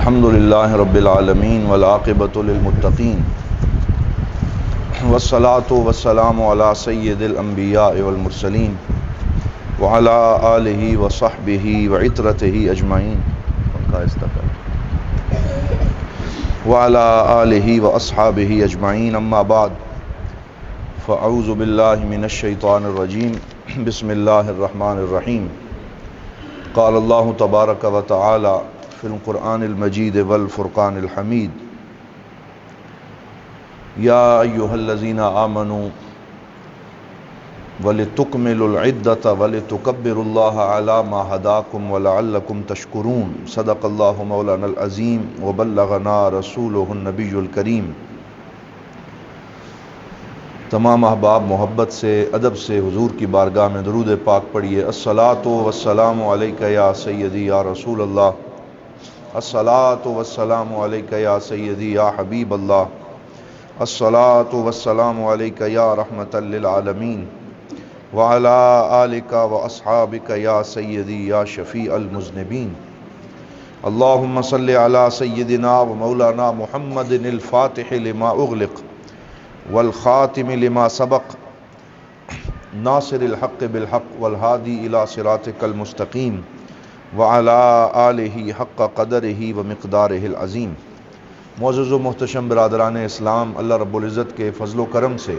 الحمد للہ رب العالمین والعاقبۃ للمتقین والصلاة والسلام علی سید الانبیاء والمرسلین وعلی آلہ وصحبہ وعطرتہ اجمعین وعلی آلہ واصحابہ اجمعین اما بعد فاعوذ باللہ من الشیطان الرجیم بسم اللہ الرحمن الرحیم قال اللہ تبارک و تعالی فی القرآن المجید والفرقان الحمید یا ایہا الذین آمنوا وَلِتُكْمِلُوا الْعِدَّةَ وَلِتُكَبِّرُوا اللَّهَ عَلَى مَا هَدَاكُمْ وَلَعَلَّكُمْ تَشْكُرُونَ صدق اللہ مولانا العظیم وبلغنا رسولہ النبی الکریم۔ تمام احباب محبت سے ادب سے حضور کی بارگاہ میں درود پاک پڑھیے۔ الصلاۃ والسلام علیک یا سیدی یا رسول اللہ، الصلاۃ والسلام علیک یا سیدی یا حبیب اللہ، الصلاۃ والسلام علیک یا رحمۃ للعالمین وعلی آلک واصحابک یا سیدی یا شفیع المذنبین۔ اللہم صلی علی سیدنا و مولانا محمد الفاتح لما اغلق والخاتم لما سبق ناصر الحق بالحق والہادی الی صراطک المستقیم وعلی آلہ حق قدرہ ومقدارہ العظیم۔ معزز و محتشم برادران اسلام، اللہ رب العزت کے فضل و کرم سے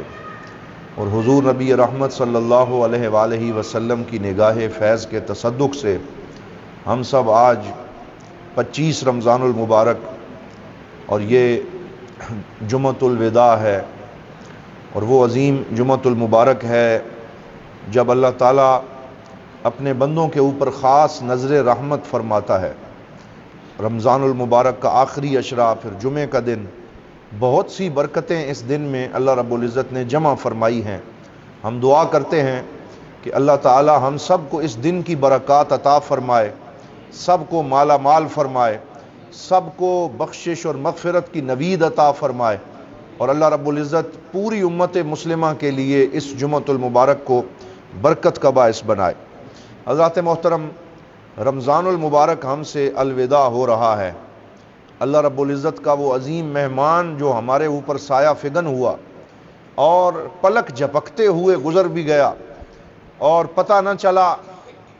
اور حضور نبی رحمت صلی اللہ علیہ وآلہ وسلم کی نگاہ فیض کے تصدق سے ہم سب آج 25 رمضان المبارک اور یہ جمعۃ الوداع ہے، اور وہ عظیم جمعۃ المبارک ہے جب اللہ تعالیٰ اپنے بندوں کے اوپر خاص نظر رحمت فرماتا ہے۔ رمضان المبارک کا آخری عشرہ، پھر جمعے کا دن، بہت سی برکتیں اس دن میں اللہ رب العزت نے جمع فرمائی ہیں۔ ہم دعا کرتے ہیں کہ اللہ تعالی ہم سب کو اس دن کی برکات عطا فرمائے، سب کو مالا مال فرمائے، سب کو بخشش اور مغفرت کی نوید عطا فرمائے، اور اللہ رب العزت پوری امت مسلمہ کے لیے اس جمعۃ المبارک کو برکت کا باعث بنائے۔ حضرات محترم، رمضان المبارک ہم سے الوداع ہو رہا ہے۔ اللہ رب العزت کا وہ عظیم مہمان جو ہمارے اوپر سایہ فگن ہوا اور پلک جھپکتے ہوئے گزر بھی گیا، اور پتہ نہ چلا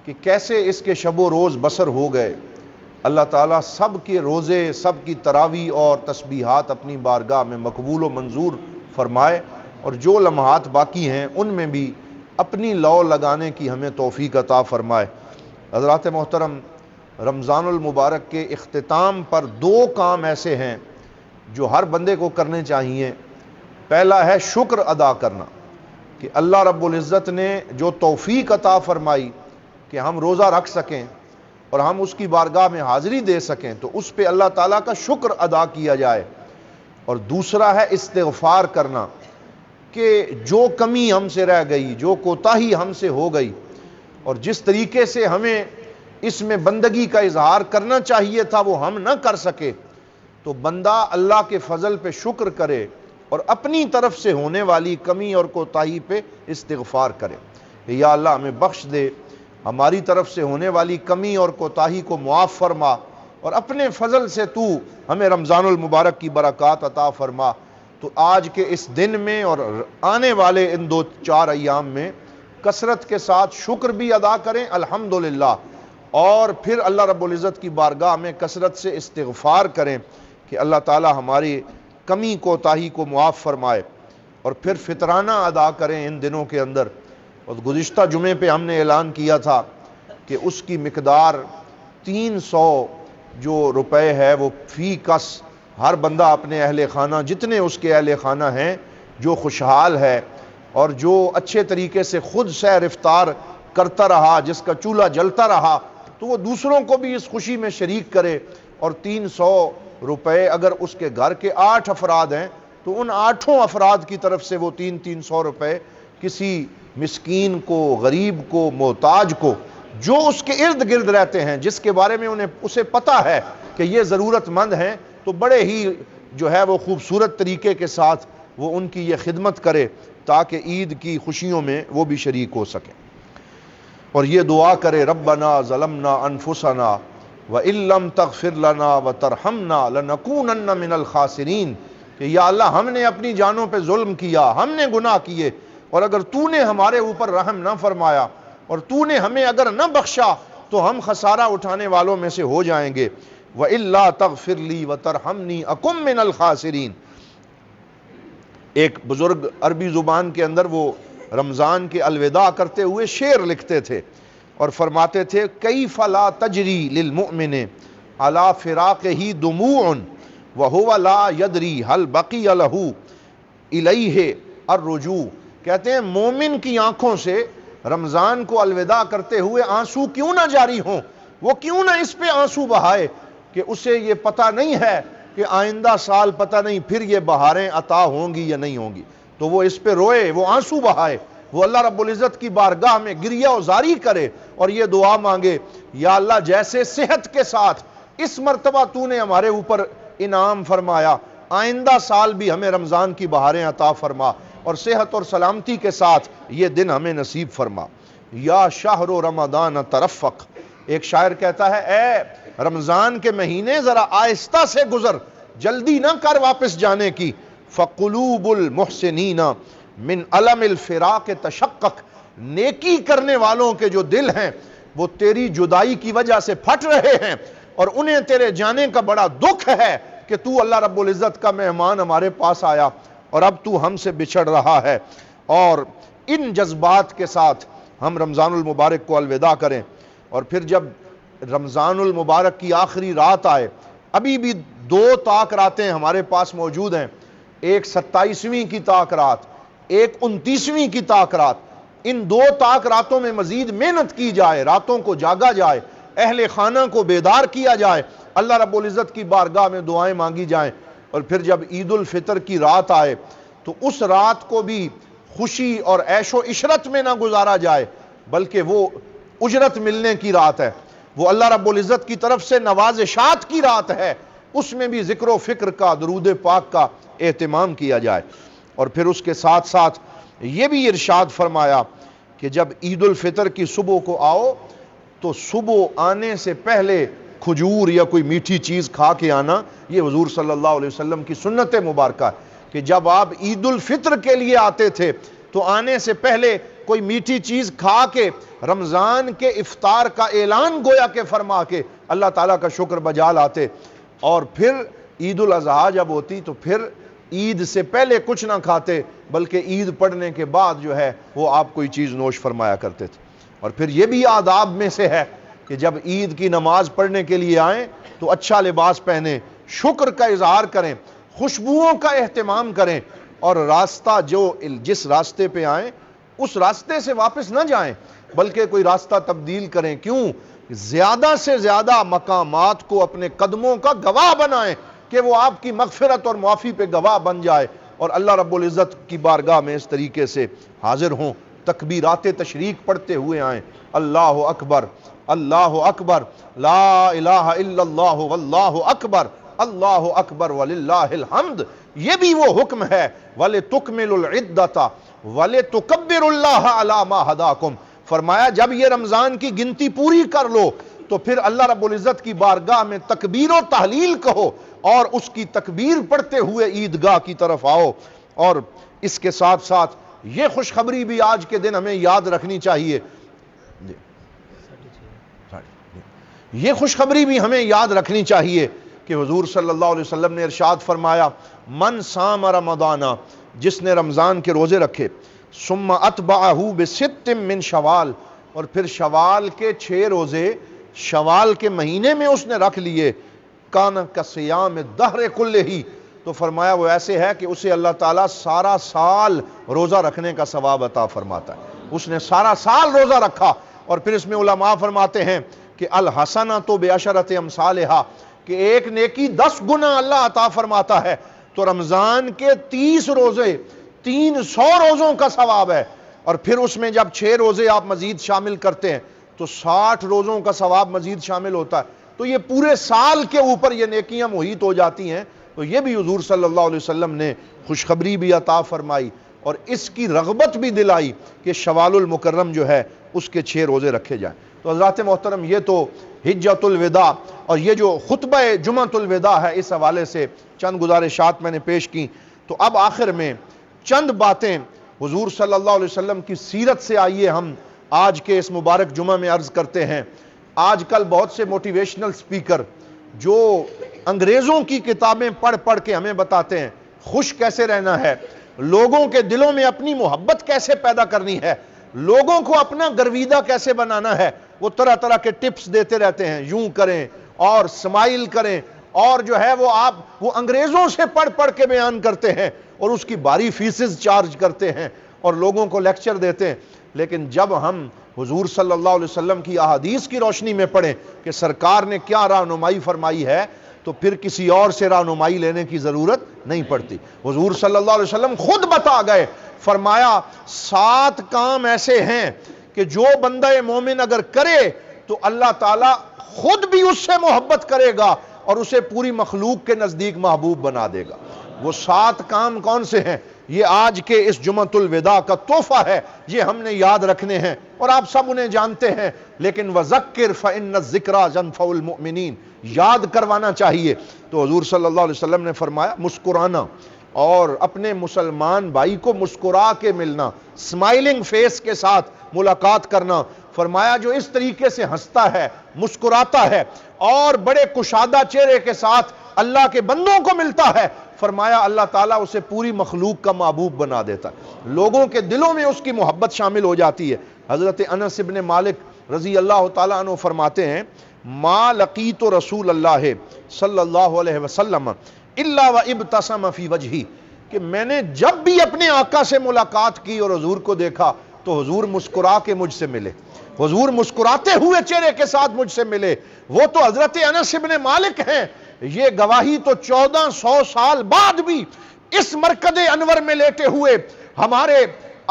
کہ کیسے اس کے شب و روز بسر ہو گئے۔ اللہ تعالیٰ سب کے روزے، سب کی تراویح اور تسبیحات اپنی بارگاہ میں مقبول و منظور فرمائے، اور جو لمحات باقی ہیں ان میں بھی اپنی لو لگانے کی ہمیں توفیق عطا فرمائے۔ حضرات محترم، رمضان المبارک کے اختتام پر 2 کام ایسے ہیں جو ہر بندے کو کرنے چاہیے۔ پہلا ہے شکر ادا کرنا کہ اللہ رب العزت نے جو توفیق عطا فرمائی کہ ہم روزہ رکھ سکیں اور ہم اس کی بارگاہ میں حاضری دے سکیں، تو اس پہ اللہ تعالیٰ کا شکر ادا کیا جائے۔ اور دوسرا ہے استغفار کرنا کہ جو کمی ہم سے رہ گئی، جو کوتاہی ہم سے ہو گئی، اور جس طریقے سے ہمیں اس میں بندگی کا اظہار کرنا چاہیے تھا وہ ہم نہ کر سکے، تو بندہ اللہ کے فضل پہ شکر کرے اور اپنی طرف سے ہونے والی کمی اور کوتاہی پہ استغفار کرے کہ یا اللہ ہمیں بخش دے، ہماری طرف سے ہونے والی کمی اور کوتاہی کو معاف فرما، اور اپنے فضل سے تو ہمیں رمضان المبارک کی برکات عطا فرما۔ تو آج کے اس دن میں اور آنے والے ان 2-4 ایام میں کثرت کے ساتھ شکر بھی ادا کریں الحمدللہ، اور پھر اللہ رب العزت کی بارگاہ میں کثرت سے استغفار کریں کہ اللہ تعالی ہماری کمی کوتاہی کو معاف فرمائے، اور پھر فطرانہ ادا کریں ان دنوں کے اندر۔ اور گزشتہ جمعے پہ ہم نے اعلان کیا تھا کہ اس کی مقدار 300 جو روپے ہے وہ فی کس ہر بندہ اپنے اہل خانہ، جتنے اس کے اہل خانہ ہیں، جو خوشحال ہے اور جو اچھے طریقے سے خود سیر افطار کرتا رہا، جس کا چولہا جلتا رہا، تو وہ دوسروں کو بھی اس خوشی میں شریک کرے۔ اور 300 روپے اگر اس کے گھر کے 8 افراد ہیں تو ان 8 افراد کی طرف سے وہ 300 روپے کسی مسکین کو، غریب کو، محتاج کو، جو اس کے ارد گرد رہتے ہیں، جس کے بارے میں اسے پتہ ہے کہ یہ ضرورت مند ہیں، تو بڑے ہی جو ہے وہ خوبصورت طریقے کے ساتھ وہ ان کی یہ خدمت کرے تاکہ عید کی خوشیوں میں وہ بھی شریک ہو سکے۔ اور یہ دعا کرے ربنا ظلمنا انفسنا وَإِن لَّمْ تَغْفِرْ لَنَا وَتَرْحَمْنَا لَنَكُونَنَّ مِنَ الْخَاسِرِينَ کہ یا اللہ ہم نے اپنی جانوں پہ ظلم کیا، ہم نے گناہ کیے، اور اگر تو نے ہمارے اوپر رحم نہ فرمایا اور تو نے ہمیں اگر نہ بخشا تو ہم خسارہ اٹھانے والوں میں سے ہو جائیں گے۔ وَإِلَّا تَغْفِرْ لِي وَتَرْحَمْنِي أَكُن مِّنَ الْخَاسِرِينَ۔ ایک بزرگ عربی زبان کے اندر وہ رمضان کے الوداع کرتے ہوئے شعر لکھتے تھے اور فرماتے تھے کیف لا تجری للمؤمن علی فراقہ دموع وہو لا یدری هل بقی لہ الیہ الرجوع۔ کہتے ہیں مومن کی آنکھوں سے رمضان کو الوداع کرتے ہوئے آنسو کیوں نہ جاری ہوں، وہ کیوں نہ اس پہ آنسو بہائے کہ اسے یہ پتہ نہیں ہے کہ آئندہ سال پتہ نہیں پھر یہ بہاریں عطا ہوں گی یا نہیں ہوں گی، تو وہ اس پہ روئے، وہ آنسو بہائے، وہ اللہ رب العزت کی بارگاہ میں گریہ و زاری کرے اور یہ دعا مانگے یا اللہ جیسے صحت کے ساتھ اس مرتبہ تو نے ہمارے اوپر انعام فرمایا، آئندہ سال بھی ہمیں رمضان کی بہاریں عطا فرما اور صحت اور سلامتی کے ساتھ یہ دن ہمیں نصیب فرما۔ یا شہر رمضان ترفق، ایک شاعر کہتا ہے اے رمضان کے مہینے ذرا آہستہ سے گزر، جلدی نہ کر واپس جانے کی۔ فقلوب المحسنین من علم الفراق تشقق، نیکی کرنے والوں کے جو دل ہیں وہ تیری جدائی کی وجہ سے پھٹ رہے ہیں اور انہیں تیرے جانے کا بڑا دکھ ہے کہ تو اللہ رب العزت کا مہمان ہمارے پاس آیا اور اب تو ہم سے بچھڑ رہا ہے۔ اور ان جذبات کے ساتھ ہم رمضان المبارک کو الوداع کریں، اور پھر جب رمضان المبارک کی آخری رات آئے، ابھی بھی 2 طاق راتیں ہمارے پاس موجود ہیں، ایک 27ویں کی طاق رات، ایک 29ویں کی طاق رات۔ ان 2 طاق راتوں میں مزید محنت کی جائے، راتوں کو جاگا جائے، اہل خانہ کو بیدار کیا جائے، اللہ رب العزت کی بارگاہ میں دعائیں مانگی جائیں، اور پھر جب عید الفطر کی رات آئے تو اس رات کو بھی خوشی اور عیش و عشرت میں نہ گزارا جائے بلکہ وہ اجرت ملنے کی رات ہے، وہ اللہ رب العزت کی طرف سے نوازشات کی رات ہے، اس میں بھی ذکر و فکر کا، درود پاک کا اہتمام کیا جائے۔ اور پھر اس کے ساتھ ساتھ یہ بھی ارشاد فرمایا کہ جب عید الفطر کی صبح کو آؤ تو صبح آنے سے پہلے کھجور یا کوئی میٹھی چیز کھا کے آنا، یہ حضور صلی اللہ علیہ وسلم کی سنت مبارکہ ہے کہ جب آپ عید الفطر کے لیے آتے تھے تو آنے سے پہلے کوئی میٹھی چیز کھا کے رمضان کے افطار کا اعلان گویا کہ فرما کے اللہ تعالیٰ کا شکر بجا لاتے، اور پھر عید الاضحیٰ جب ہوتی تو پھر عید سے پہلے کچھ نہ کھاتے بلکہ عید پڑھنے کے بعد جو ہے وہ آپ کوئی چیز نوش فرمایا کرتے تھے۔ اور پھر یہ بھی آداب میں سے ہے کہ جب عید کی نماز پڑھنے کے لیے آئیں تو اچھا لباس پہنیں، شکر کا اظہار کریں، خوشبوؤں کا اہتمام کریں، اور راستہ جس راستے پہ آئیں اس راستے سے واپس نہ جائیں بلکہ کوئی راستہ تبدیل کریں۔ کیوں؟ زیادہ سے زیادہ مقامات کو اپنے قدموں کا گواہ بنائیں کہ وہ آپ کی مغفرت اور معافی پہ گواہ بن جائے اور اللہ رب العزت کی بارگاہ میں اس طریقے سے حاضر ہوں، تکبیرات تشریق پڑھتے ہوئے آئیں، اللہ اکبر، اللہ اکبر، لا الہ الا اللہ واللہ اکبر، اللہ اکبر وللہ الحمد۔ یہ بھی وہ حکم ہے وَلِتُكْمِلُ الْعِدَّةَ وَلِتُكَبِّرُ اللَّهَ عَلَى مَا هَدَاكُمْ۔ فرمایا جب یہ رمضان کی گنتی پوری کر لو تو پھر اللہ رب العزت کی بارگاہ میں تکبیر و تحلیل کہو اور اس کی تکبیر پڑھتے ہوئے عیدگاہ کی طرف آؤ۔ اور اس کے ساتھ ساتھ یہ خوشخبری بھی آج کے دن ہمیں یاد رکھنی چاہیے، یہ خوشخبری بھی ہمیں یاد رکھنی چاہیے کہ حضور صلی اللہ علیہ وسلم نے ارشاد فرمایا من صام رمضان، جس نے رمضان کے روزے رکھے، ثم اتبعہ بست من شوال، اور پھر شوال کے 6 روزے شوال کے مہینے میں اس نے رکھ لیے، کان کصیام الدہر کلہ، تو فرمایا وہ ایسے ہے کہ اسے اللہ تعالیٰ سارا سال روزہ رکھنے کا ثواب عطا فرماتا ہے۔ اس نے سارا سال روزہ رکھا، اور پھر اس میں علماء فرماتے ہیں کہ الحسنۃ بعشرۃ امثالھا، کہ ایک نیکی 10 گنا اللہ عطا فرماتا ہے، تو رمضان کے 30 روزے 300 روزوں کا ثواب ہے، اور پھر اس میں جب 6 روزے آپ مزید شامل کرتے ہیں تو 60 روزوں کا ثواب مزید شامل ہوتا ہے، تو یہ پورے سال کے اوپر یہ نیکیاں محیط ہو جاتی ہیں۔ تو یہ بھی حضور صلی اللہ علیہ وسلم نے خوشخبری بھی عطا فرمائی اور اس کی رغبت بھی دلائی کہ شوال المکرم جو ہے اس کے 6 روزے رکھے جائیں۔ تو حضرات محترم، یہ تو حجۃ الوداع اور یہ جو خطبہ جمعۃ الوداع ہے، اس حوالے سے چند گزارشات میں نے پیش کی. تو اب آخر میں چند باتیں حضور صلی اللہ علیہ وسلم کی سیرت سے آئیے ہم آج کے اس مبارک جمعہ میں عرض کرتے ہیں. آج کل بہت سے موٹیویشنل سپیکر جو انگریزوں کی کتابیں پڑھ پڑھ کے ہمیں بتاتے ہیں خوش کیسے رہنا ہے، لوگوں کے دلوں میں اپنی محبت کیسے پیدا کرنی ہے، لوگوں کو اپنا گرویدہ کیسے بنانا ہے، وہ طرح طرح کے ٹپس دیتے رہتے ہیں. یوں کریں اور سمائل کریں، اور جو ہے وہ انگریزوں سے پڑھ پڑھ کے بیان کرتے ہیں اور اس کی باری فیسز چارج کرتے ہیں اور لوگوں کو لیکچر دیتے ہیں. لیکن جب ہم حضور صلی اللہ علیہ وسلم کی احادیث کی روشنی میں پڑھیں کہ سرکار نے کیا رہنمائی فرمائی ہے، تو پھر کسی اور سے رہنمائی لینے کی ضرورت نہیں پڑتی. حضور صلی اللہ علیہ وسلم خود بتا گئے، فرمایا 7 کام ایسے ہیں کہ جو بندہ مومن اگر کرے تو اللہ تعالیٰ خود بھی اس سے محبت کرے گا اور اسے پوری مخلوق کے نزدیک محبوب بنا دے گا. وہ 7 کام کون سے ہیں؟ یہ آج کے اس جمعۃ الوداع کا تحفہ ہے، یہ ہم نے یاد رکھنے ہیں اور آپ سب انہیں جانتے ہیں. لیکن وَذَكِّرْ فَإِنَّ الذِّكْرَىٰ تَنفَعُ الْمُؤْمِنِينَ، یاد کروانا چاہیے. تو حضور صلی اللہ علیہ وسلم نے فرمایا مسکرانا اور اپنے مسلمان بھائی کو مسکرا کے ملنا، اسمائلنگ فیس کے ساتھ ملاقات کرنا. فرمایا جو اس طریقے سے ہنستا ہے، مسکراتا ہے اور بڑے کشادہ چہرے کے ساتھ اللہ کے بندوں کو ملتا ہے، فرمایا اللہ تعالیٰ اسے پوری مخلوق کا محبوب بنا دیتا ہے، لوگوں کے دلوں میں اس کی محبت شامل ہو جاتی ہے. حضرت انس ابن مالک رضی اللہ تعالیٰ عنہ فرماتے ہیں ما لقیت رسول اللہ صلی اللہ علیہ وسلم الا وابتسم فی وجہی، کہ میں نے جب بھی اپنے آقا سے ملاقات کی اور حضور کو دیکھا تو حضور مسکرا کے مجھ سے ملے، حضور مسکراتے ہوئے چہرے کے ساتھ مجھ سے ملے. وہ تو حضرت انس ابن مالک ہیں، یہ گواہی تو 1400 سال بعد بھی اس مرکز انور میں لیتے ہوئے ہمارے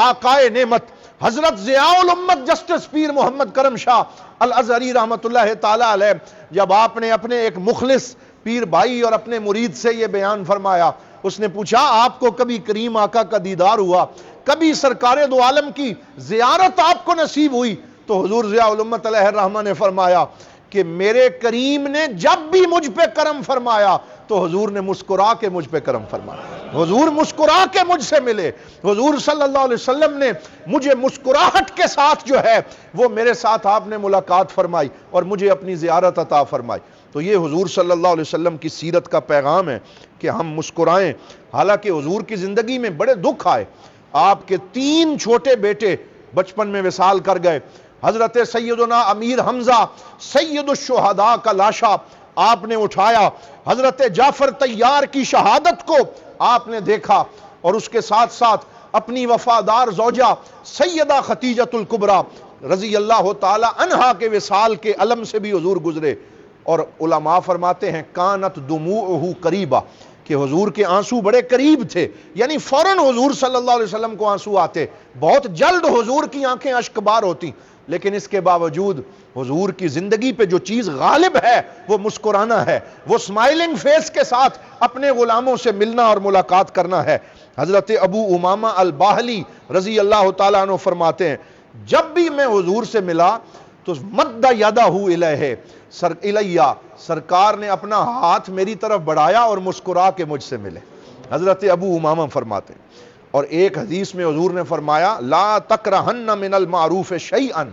آقائے نعمت حضرت ضیاء الامت جسٹس پیر محمد کرم شاہ الازہری رحمت اللہ تعالی علیہ، جب آپ نے اپنے ایک مخلص پیر بھائی اور اپنے مرید سے یہ بیان فرمایا، اس نے پوچھا آپ کو کبھی کریم آقا کا دیدار ہوا، کبھی سرکار دو عالم کی زیارت آپ کو نصیب ہوئی؟ تو حضور ضیاء الامت علیہ الرحمہ نے فرمایا کہ میرے کریم نے جب بھی مجھ پہ کرم فرمایا تو حضور نے مسکرا کے مجھ پہ کرم فرمایا، حضور مسکرا کے مجھ سے ملے. حضور صلی اللہ علیہ وسلم نے مجھے مسکراہٹ کے ساتھ جو ہے وہ میرے ساتھ آپ نے ملاقات فرمائی اور مجھے اپنی زیارت عطا فرمائی. تو یہ حضور صلی اللہ علیہ وسلم کی سیرت کا پیغام ہے کہ ہم مسکرائیں. حالانکہ حضور کی زندگی میں بڑے دکھ آئے، آپ کے 3 چھوٹے بیٹے بچپن میں وصال کر گئے. حضرت سیدنا امیر حمزہ سید الشہداء کا لاشا آپ نے اٹھایا، حضرت جعفر طیار کی شہادت کو آپ نے دیکھا، اور اس کے ساتھ ساتھ اپنی وفادار زوجہ سیدہ خدیجۃ الکبریٰ رضی اللہ تعالی عنہا کے وصال کے علم سے بھی حضور گزرے. اور علماء فرماتے ہیں کانت دموعہ قریبہ، کہ حضور کے آنسو بڑے قریب تھے، یعنی فوراً حضور صلی اللہ علیہ وسلم کو آنسو آتے، بہت جلد حضور کی آنکھیں اشک بار ہوتی. لیکن اس کے باوجود حضور کی زندگی پہ جو چیز غالب ہے وہ مسکرانا ہے، وہ سمائلنگ فیس کے ساتھ اپنے غلاموں سے ملنا اور ملاقات کرنا ہے. حضرت ابو امامہ الباہلی رضی اللہ تعالیٰ عنہ فرماتے ہیں جب بھی میں حضور سے ملا تو مد یدہ الیہ الیہ، سرکار نے اپنا ہاتھ میری طرف بڑھایا اور مسکرا کے مجھ سے ملے. حضرت ابو امامہ فرماتے ہیں. اور ایک حدیث میں حضور نے فرمایا لا تکرہن من المعروف شیئا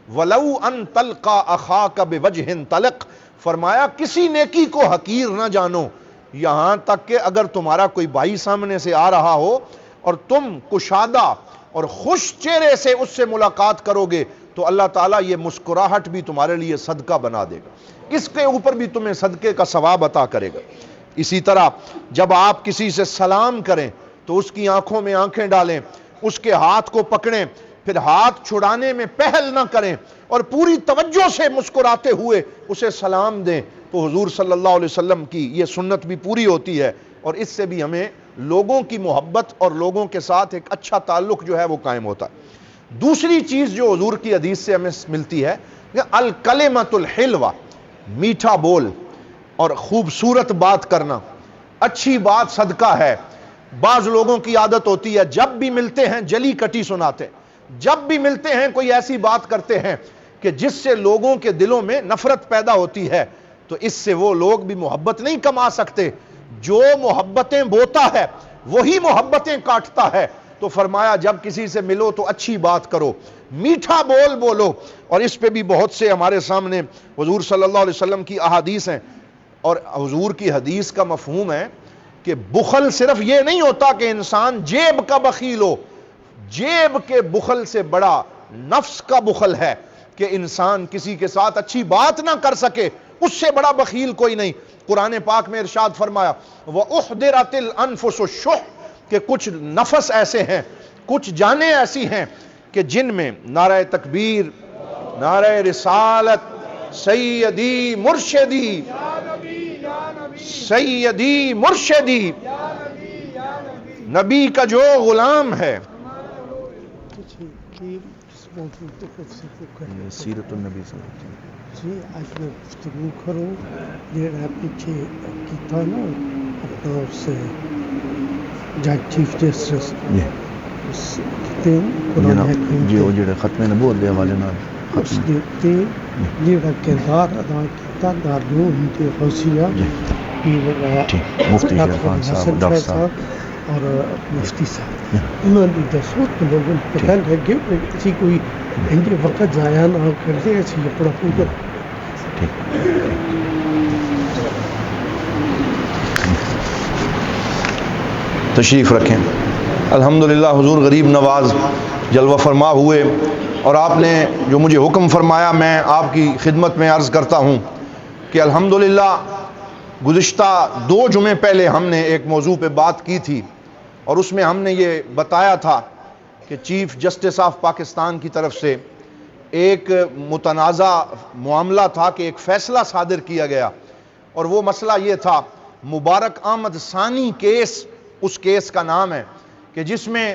ولو ان تلقى اخاک بوجہ طلق، فرمایا کسی نیکی کو حقیر نہ جانو، یہاں تک کہ اگر تمہارا کوئی بھائی سامنے سے آ رہا ہو اور تم کشادہ اور خوش چہرے سے اس سے ملاقات کرو گے تو اللہ تعالیٰ یہ مسکراہٹ بھی تمہارے لیے صدقہ بنا دے گا، اس کے اوپر بھی تمہیں صدقے کا ثواب عطا کرے گا. اسی طرح جب آپ کسی سے سلام کریں تو اس کی آنکھوں میں آنکھیں ڈالیں، اس کے ہاتھ کو پکڑیں، پھر ہاتھ چھڑانے میں پہل نہ کریں اور پوری توجہ سے مسکراتے ہوئے اسے سلام دیں. تو حضور صلی اللہ علیہ وسلم کی یہ سنت بھی پوری ہوتی ہے اور اس سے بھی ہمیں لوگوں کی محبت اور لوگوں کے ساتھ ایک اچھا تعلق جو ہے وہ قائم ہوتا ہے. دوسری چیز جو حضور کی حدیث سے ہمیں ملتی ہے کہ الکلمۃ الحلوہ، میٹھا بول اور خوبصورت بات کرنا، اچھی بات صدقہ ہے. بعض لوگوں کی عادت ہوتی ہے جب بھی ملتے ہیں جلی کٹی سناتے، جب بھی ملتے ہیں کوئی ایسی بات کرتے ہیں کہ جس سے لوگوں کے دلوں میں نفرت پیدا ہوتی ہے. تو اس سے وہ لوگ بھی محبت نہیں کما سکتے. جو محبتیں بوتا ہے وہی محبتیں کاٹتا ہے. تو فرمایا جب کسی سے ملو تو اچھی بات کرو, میٹھا بول بولو. اور اس پہ بھی بہت سے ہمارے سامنے حضور صلی اللہ علیہ وسلم کی احادیث ہیں, اور حضور کی حدیث کا مفہوم ہے کہ بخل صرف یہ نہیں ہوتا کہ انسان جیب کا بخیل ہو. جیب کے بخل سے بڑا نفس کا بخل ہے کہ انسان کسی کے ساتھ اچھی بات نہ کر سکے, اس سے بڑا بخیل کوئی نہیں. قرآن پاک میں ارشاد فرمایا وَأُحْضِرَتِ الْأَنفُسُ الشُّحَّ, کہ کچھ نفس ایسے ہیں, کچھ جانیں ایسی ہیں کہ جن میں نعرہ تکبیر, نعرہ رسالت, سیدی مرشدی, سیدی مرشدی, نبی کا جو غلام ہے. سیرت النبی صلی اللہ علیہ وسلم. جی آج میں گفتگو کروں جہاں پیچھے کیتا نا اپنا اس جج چیف جسٹس اس کہتے ہیں قرآن حکیم جی وہ جڑے ختم نبوت دے حوالے نال اس دیتے جہاں کردار ادا کیتا دارالعلوم دی غوثیہ مفتی شیر خان صاحب, ڈاکٹر صاحب اور مفتی صاحب, انہوں نے دسوت کو لوگوں کو پتہ لگے ایسی کوئی انجے وقت ضائع نہ کرتے, ایسی اپنا پوجا تشریف رکھیں. الحمدللہ حضور غریب نواز جلوہ فرما ہوئے, اور آپ نے جو مجھے حکم فرمایا میں آپ کی خدمت میں عرض کرتا ہوں کہ الحمدللہ گزشتہ 2 جمعے پہلے ہم نے ایک موضوع پہ بات کی تھی, اور اس میں ہم نے یہ بتایا تھا کہ چیف جسٹس آف پاکستان کی طرف سے ایک متنازع معاملہ تھا کہ ایک فیصلہ صادر کیا گیا, اور وہ مسئلہ یہ تھا مبارک احمد ثانی کیس, اس کیس کا نام ہے, کہ جس میں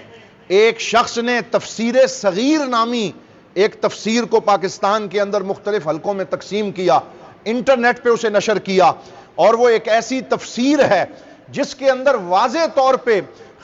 ایک شخص نے تفسیر صغیر نامی ایک تفسیر کو پاکستان کے اندر مختلف حلقوں میں تقسیم کیا, انٹرنیٹ پہ اسے نشر کیا, اور وہ ایک ایسی تفسیر ہے جس کے اندر واضح طور پہ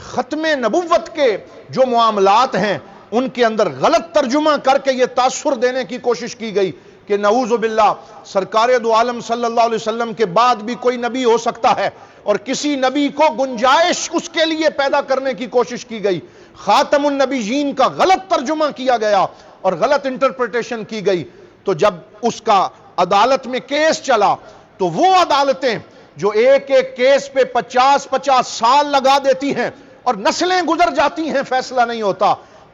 ختم نبوت کے جو معاملات ہیں ان کے اندر غلط ترجمہ کر کے یہ تاثر دینے کی کوشش کی گئی کہ نعوذ باللہ سرکار دو عالم صلی اللہ علیہ وسلم کے بعد بھی کوئی نبی ہو سکتا ہے, اور کسی نبی کو گنجائش اس کے لیے پیدا کرنے کی کوشش کی گئی. خاتم النبیین کا غلط ترجمہ کیا گیا اور غلط انٹرپریٹیشن کی گئی. تو جب اس کا عدالت میں کیس چلا تو وہ عدالتیں جو ایک ایک کیس پہ 50-50 سال لگا دیتی ہیں اور نسلیں گزر جاتی ہیں, فیصلہ نہیں ہوتا,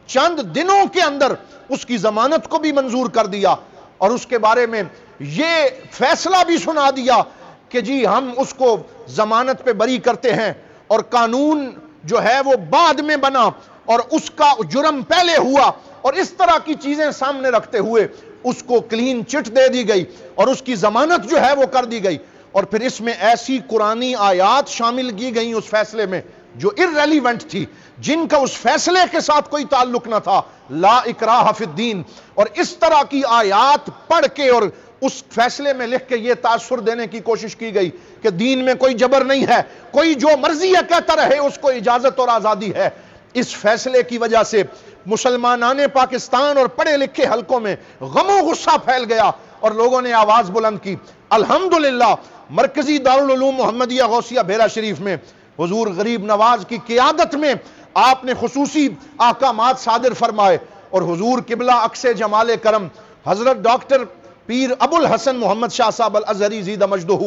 چند دنوں کے اندر اس کی ضمانت کو بھی منظور کر دیا, اور اس کے بارے میں یہ فیصلہ بھی سنا دیا کہ جی ہم اس کو ضمانت پہ بری کرتے ہیں, اور قانون جو ہے وہ بعد میں بنا اور اس کا جرم پہلے ہوا, اور اس طرح کی چیزیں سامنے رکھتے ہوئے اس کو کلین چٹ دے دی گئی اور اس کی ضمانت جو ہے وہ کر دی گئی. اور پھر اس میں ایسی قرآنی آیات شامل کی گئیں اس فیصلے میں جو irrelevant تھی, جن کا اس فیصلے کے ساتھ کوئی تعلق نہ تھا, لا اکراہ فی الدین, اور اس طرح کی آیات پڑھ کے اور اس فیصلے میں لکھ کے یہ تاثر دینے کی کوشش کی گئی کہ دین میں کوئی جبر نہیں ہے, کوئی جو مرضی ہے کہتا رہے, اس کو اجازت اور آزادی ہے. اس فیصلے کی وجہ سے مسلمانان پاکستان اور پڑھے لکھے حلقوں میں غم و غصہ پھیل گیا اور لوگوں نے آواز بلند کی. الحمدللہ مرکزی دارالعلوم محمدیہ غوثیہ بھیرا شریف میں حضور غریب نواز کی قیادت میں آپ نے خصوصی احکامات صادر فرمائے, اور حضور قبلہ عکس جمال کرم حضرت ڈاکٹر پیر ابو الحسن محمد شاہ صاحب الازہری زیدہ مجدہ,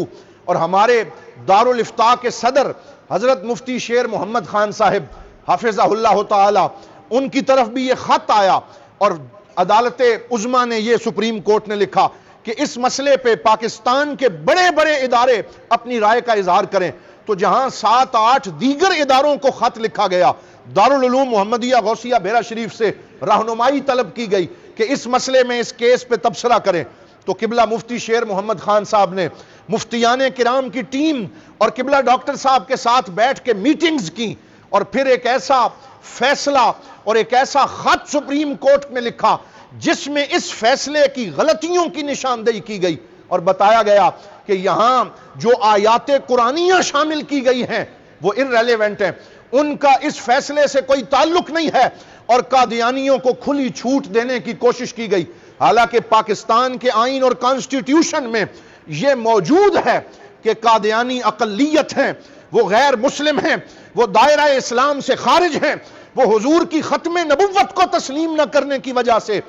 اور ہمارے دارالافتاء کے صدر حضرت مفتی شیر محمد خان صاحب حافظہ اللہ تعالی, ان کی طرف بھی یہ خط آیا, اور عدالت عظمیٰ نے یہ سپریم کورٹ نے لکھا کہ اس مسئلے پہ پاکستان کے بڑے بڑے ادارے اپنی رائے کا اظہار کریں. تو جہاں 7-8 دیگر اداروں کو خط لکھا گیا, دارالعلوم محمدیہ غوثیہ بھیرا شریف سے رہنمائی طلب کی گئی کہ اس مسئلے میں اس کیس پہ تبصرہ کریں, تو قبلہ مفتی شیر محمد خان صاحب نے مفتیان کرام کی ٹیم اور قبلہ ڈاکٹر صاحب کے ساتھ بیٹھ کے میٹنگز کی, اور پھر ایک ایسا فیصلہ اور ایک ایسا خط سپریم کورٹ میں لکھا جس میں اس فیصلے کی غلطیوں کی نشاندہی کی گئی, اور بتایا گیا کہ یہاں جو آیات قرآنیہ شامل کی گئی ہیں وہ irrelevant ہیں, ان کا اس فیصلے سے کوئی تعلق نہیں ہے, اور قادیانیوں کو کھلی چھوٹ دینے کی کوشش کی گئی. حالانکہ پاکستان کے آئین اور کانسٹیٹیوشن میں یہ موجود ہے کہ قادیانی اقلیت ہیں، وہ غیر مسلم ہیں، وہ دائرہ اسلام سے خارج ہیں، وہ حضور کی ختم نبوت کو تسلیم نہ کرنے کی وجہ سے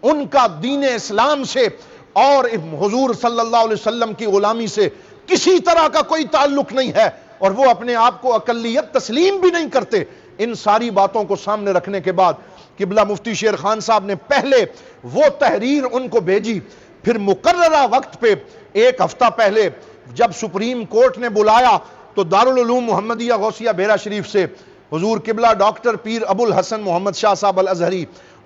ان کا دین اسلام سے اور حضور صلی اللہ علیہ وسلم کی غلامی سے کسی طرح کا کوئی تعلق نہیں ہے، اور وہ اپنے آپ کو اقلیت تسلیم بھی نہیں کرتے۔ ان ساری باتوں کو سامنے رکھنے کے بعد قبلہ مفتی شیر خان صاحب نے پہلے وہ تحریر ان کو بھیجی، پھر مقررہ وقت پہ ایک ہفتہ پہلے جب سپریم کورٹ نے بلایا تو دارالعلوم محمدیہ غوثیہ بیرا شریف سے حضور قبلہ ڈاکٹر پیر ابو الحسن محمد شاہ صاحب الازہری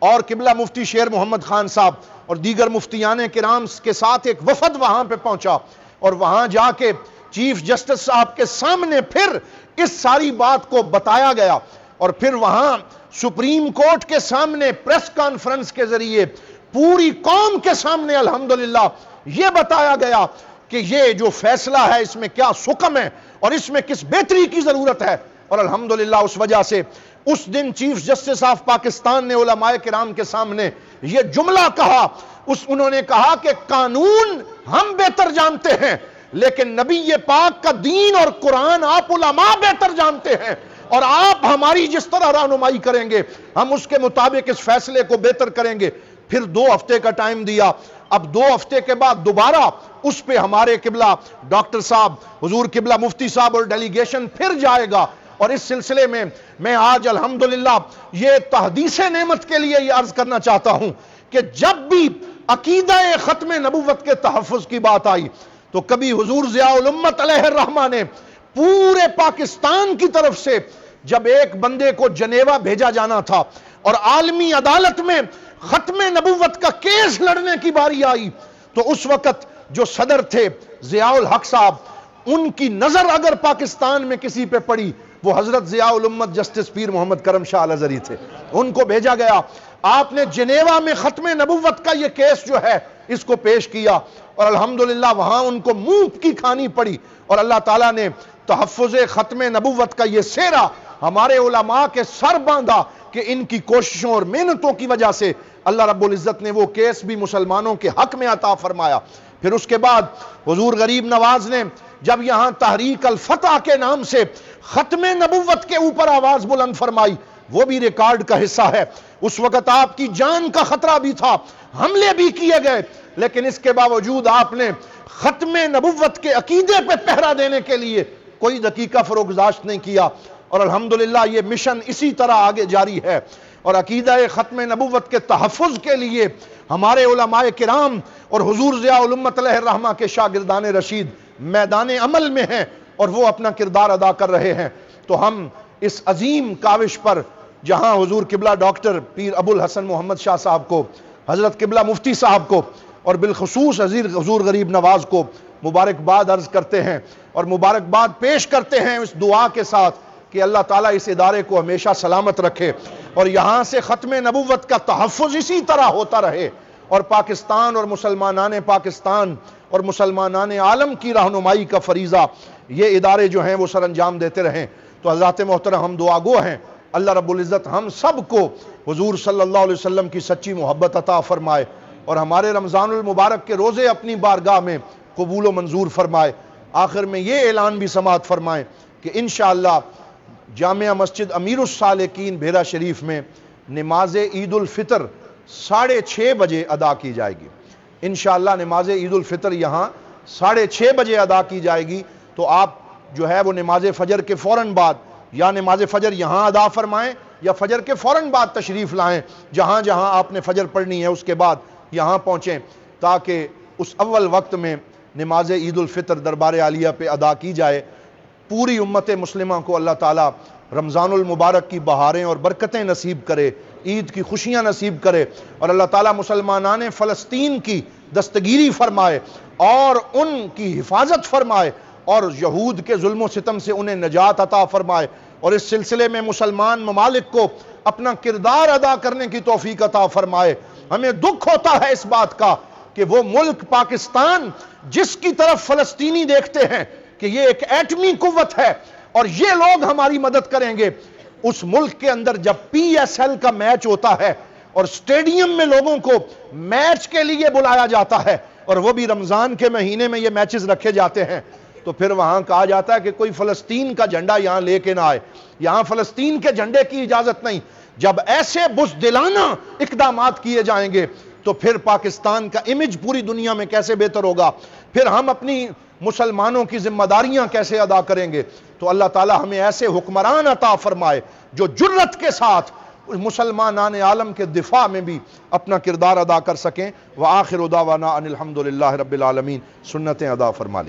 اور قبلہ مفتی شیر محمد خان صاحب اور دیگر مفتیان کرام کے ساتھ ایک وفد وہاں پہ پہنچا، اور وہاں جا کے چیف جسٹس صاحب کے سامنے پھر اس ساری بات کو بتایا گیا، اور پھر وہاں سپریم کورٹ کے سامنے پریس کانفرنس کے ذریعے پوری قوم کے سامنے الحمدللہ یہ بتایا گیا کہ یہ جو فیصلہ ہے اس میں کیا سکم ہے اور اس میں کس بہتری کی ضرورت ہے۔ اور الحمدللہ اس وجہ سے اس دن چیف جسٹس آف پاکستان نے علماء کرام کے سامنے یہ جملہ کہا، انہوں نے کہا کہ قانون ہم بہتر جانتے ہیں لیکن نبی پاک کا دین اور قرآن آپ علماء بہتر جانتے ہیں، اور آپ ہماری جس طرح رہنمائی کریں گے ہم اس کے مطابق اس فیصلے کو بہتر کریں گے۔ پھر 2 ہفتے کا ٹائم دیا، اب 2 ہفتے کے بعد دوبارہ اس پہ ہمارے قبلہ ڈاکٹر صاحب حضور قبلہ مفتی صاحب اور ڈیلیگیشن پھر جائے گا، اور اس سلسلے میں آج الحمدللہ یہ تحدیث نعمت کے لیے یہ عرض کرنا چاہتا ہوں کہ جب بھی عقیدہ ختم نبوت کے تحفظ کی بات آئی تو کبھی حضور ضیاء الامت علیہ الرحمہ نے پورے پاکستان کی طرف سے جب ایک بندے کو جنیوا بھیجا جانا تھا اور عالمی عدالت میں ختم نبوت کا کیس لڑنے کی باری آئی تو اس وقت جو صدر تھے ضیاء الحق صاحب، ان کی نظر اگر پاکستان میں کسی پہ پڑی وہ حضرت ضیاء الامت جسٹس پیر محمد کرم شاہ الازہری تھے، ان کو بھیجا گیا، آپ نے جنیوا میں ختم نبوت کا یہ کیس جو ہے اس کو پیش کیا، اور الحمدللہ وہاں ان کو منہ کی کھانی پڑی، اور اللہ تعالیٰ نے تحفظ ختم نبوت کا یہ سہرا ہمارے علماء کے سر باندھا کہ ان کی کوششوں اور محنتوں کی وجہ سے اللہ رب العزت نے وہ کیس بھی مسلمانوں کے حق میں عطا فرمایا۔ پھر اس کے بعد حضور غریب نواز نے جب یہاں تحریک الفتح کے نام سے ختم نبوت کے اوپر آواز بلند فرمائی، وہ بھی ریکارڈ کا حصہ ہے۔ اس وقت آپ کی جان کا خطرہ بھی تھا، حملے بھی کیے گئے، لیکن اس کے باوجود آپ نے ختم نبوت کے عقیدے پہ پہرا دینے کے لیے کوئی دقیقہ فروگزاشت نہیں کیا، اور الحمدللہ یہ مشن اسی طرح آگے جاری ہے، اور عقیدہ ختم نبوت کے تحفظ کے لیے ہمارے علماء کرام اور حضور ضیاء الامت علیہ الرحمہ کے شاگردان رشید میدان عمل میں ہیں اور وہ اپنا کردار ادا کر رہے ہیں۔ تو ہم اس عظیم کاوش پر جہاں حضور قبلہ ڈاکٹر پیر ابو الحسن محمد شاہ صاحب کو، حضرت قبلہ مفتی صاحب کو اور بالخصوص حضور غریب نواز کو مبارکباد عرض کرتے ہیں اور مبارکباد پیش کرتے ہیں اس دعا کے ساتھ کہ اللہ تعالیٰ اس ادارے کو ہمیشہ سلامت رکھے اور یہاں سے ختم نبوت کا تحفظ اسی طرح ہوتا رہے، اور پاکستان اور مسلمانان پاکستان اور مسلمانان عالم کی رہنمائی کا فریضہ یہ ادارے جو ہیں وہ سر انجام دیتے رہیں۔ تو حضرات محترم ہم دعا گو ہیں، اللہ رب العزت ہم سب کو حضور صلی اللہ علیہ وسلم کی سچی محبت عطا فرمائے اور ہمارے رمضان المبارک کے روزے اپنی بارگاہ میں قبول و منظور فرمائے۔ آخر میں یہ اعلان بھی سماعت فرمائیں کہ انشاءاللہ جامعہ مسجد امیر السالکین بھیرا شریف میں نماز عید الفطر 6:30 بجے ادا کی جائے گی۔ انشاءاللہ نماز عید الفطر یہاں 6:30 بجے ادا کی جائے گی، تو آپ جو ہے وہ نماز فجر کے فوراً بعد یا نماز فجر یہاں ادا فرمائیں یا فجر کے فوراً بعد تشریف لائیں، جہاں جہاں آپ نے فجر پڑھنی ہے اس کے بعد یہاں پہنچیں تاکہ اس اول وقت میں نماز عید الفطر دربار عالیہ پہ ادا کی جائے۔ پوری امت مسلمہ کو اللہ تعالیٰ رمضان المبارک کی بہاریں اور برکتیں نصیب کرے، عید کی خوشیاں نصیب کرے، اور اللہ تعالیٰ مسلمانان فلسطین کی دستگیری فرمائے اور ان کی حفاظت فرمائے اور یہود کے ظلم و ستم سے انہیں نجات عطا فرمائے، اور اس سلسلے میں مسلمان ممالک کو اپنا کردار ادا کرنے کی توفیق عطا فرمائے۔ ہمیں دکھ ہوتا ہے اس بات کا کہ وہ ملک پاکستان جس کی طرف فلسطینی دیکھتے ہیں کہ یہ ایک ایٹمی قوت ہے اور یہ لوگ ہماری مدد کریں گے، اس ملک کے اندر جب پی ایس ایل کا میچ ہوتا ہے اور سٹیڈیم میں لوگوں کو میچ کے لیے بلایا جاتا ہے، اور وہ بھی رمضان کے مہینے میں یہ میچز رکھے جاتے ہیں، تو پھر وہاں کہا جاتا ہے کہ کوئی فلسطین کا جھنڈا یہاں لے کے نہ آئے، یہاں فلسطین کے جھنڈے کی اجازت نہیں۔ جب ایسے بزدلانہ اقدامات کیے جائیں گے تو پھر پاکستان کا امیج پوری دنیا میں کیسے بہتر ہوگا، پھر ہم اپنی مسلمانوں کی ذمہ داریاں کیسے ادا کریں گے۔ تو اللہ تعالی ہمیں ایسے حکمران عطا فرمائے جو جرت کے ساتھ مسلمانان عالم کے دفاع میں بھی اپنا کردار ادا کر سکیں۔ وآخر دعوانا ان الحمدللہ رب العالمین، سنتیں ادا فرما لی۔